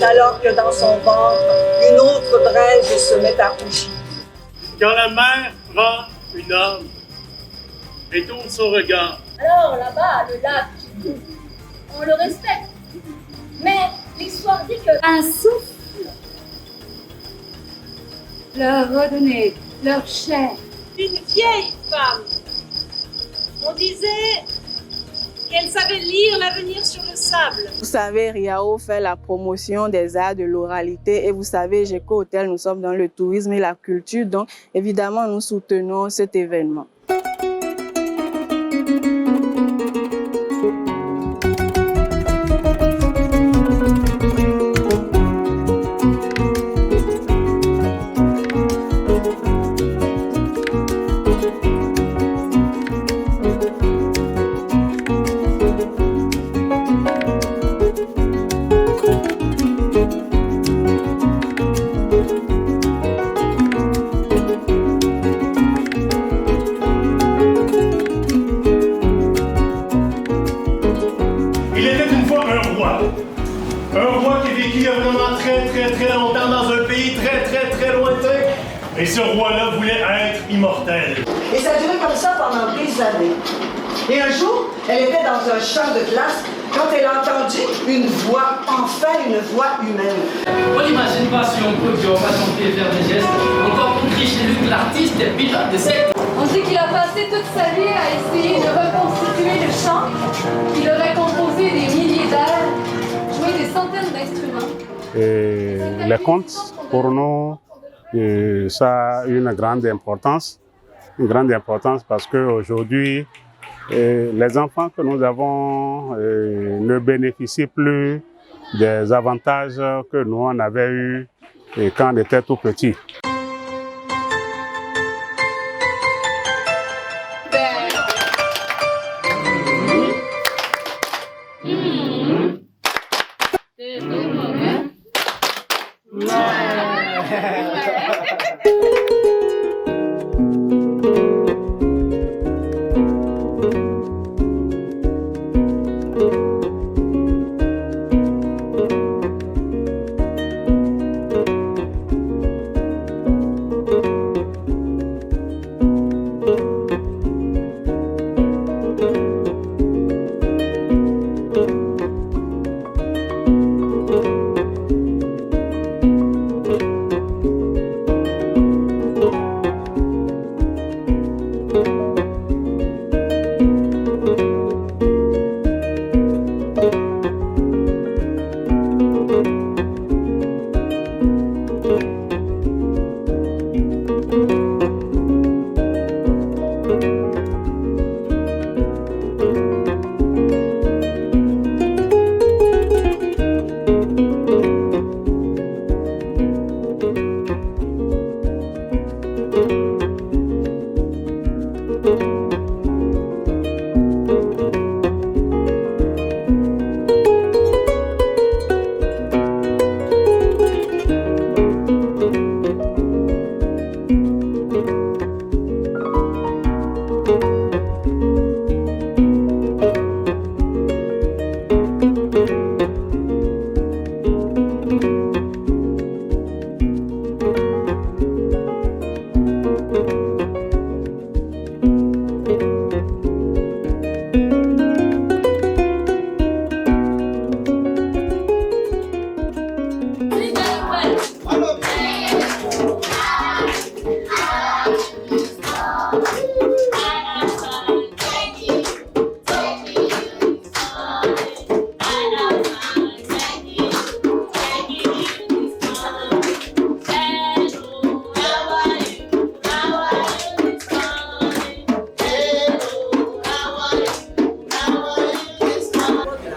Alors que dans son ventre, une autre braise se met à rougir. Quand la mer prend une âme et tourne son regard. Alors là-bas, le lac qui coule, on le respecte. Mais l'histoire dit que un souffle leur redonnait leur chair. Une vieille femme. On disait qu'elle savait lire l'avenir sur le sable. Vous savez, Riao fait la promotion des arts de l'oralité et vous savez, Geco Hotel, nous sommes dans le tourisme et la culture, donc évidemment, nous soutenons cet événement. Et ce roi-là voulait être immortel. Et ça a duré comme ça pendant des années. Et un jour, elle était dans un champ de glace quand elle a entendu une voix, enfin une voix humaine. On n'imagine pas si on peut qu'on va chanter et faire des gestes. Encore plus riche chez lui que l'artiste est pilote de secte. On dit qu'il a passé toute sa vie à essayer de reconstituer le chant. Il aurait composé des milliers d'airs, joué des centaines d'instruments. Les contes, pour nous, ça a une grande importance parce qu'aujourd'hui, les enfants que nous avons ne bénéficient plus des avantages que nous on avait eus quand on était tout petit.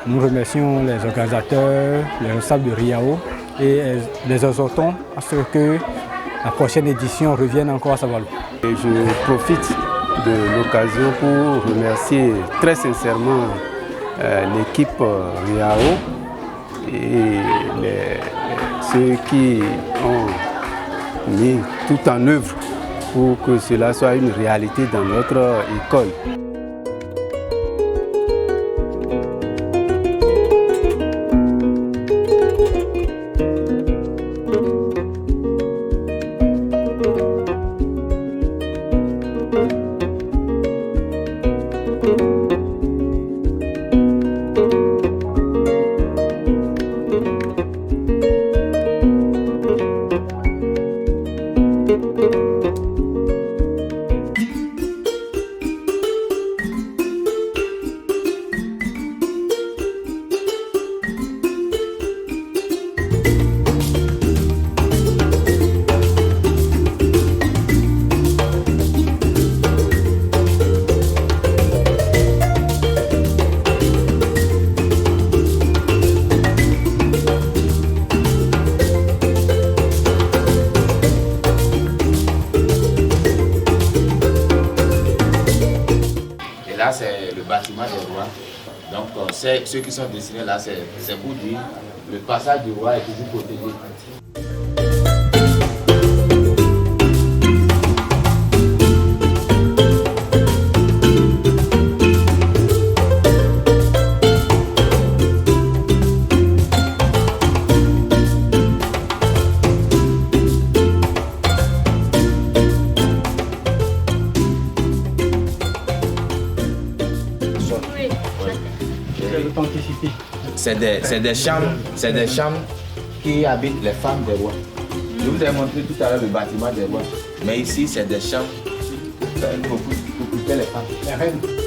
Nous remercions les organisateurs, les responsables de Riao et les exhortons à ce que la prochaine édition revienne encore à Saint-Malo. Je profite de l'occasion pour remercier très sincèrement l'équipe Riao et ceux qui ont mis tout en œuvre pour que cela soit une réalité dans notre école. Là, c'est le bâtiment des rois. Donc, ceux qui sont dessinés là, c'est pour dire le passage du roi est toujours protégé. C'est des chambres qui habitent les femmes des rois. Je vous ai montré tout à l'heure le bâtiment des rois. Mais ici, c'est des chambres pour occuper les femmes. Les reines.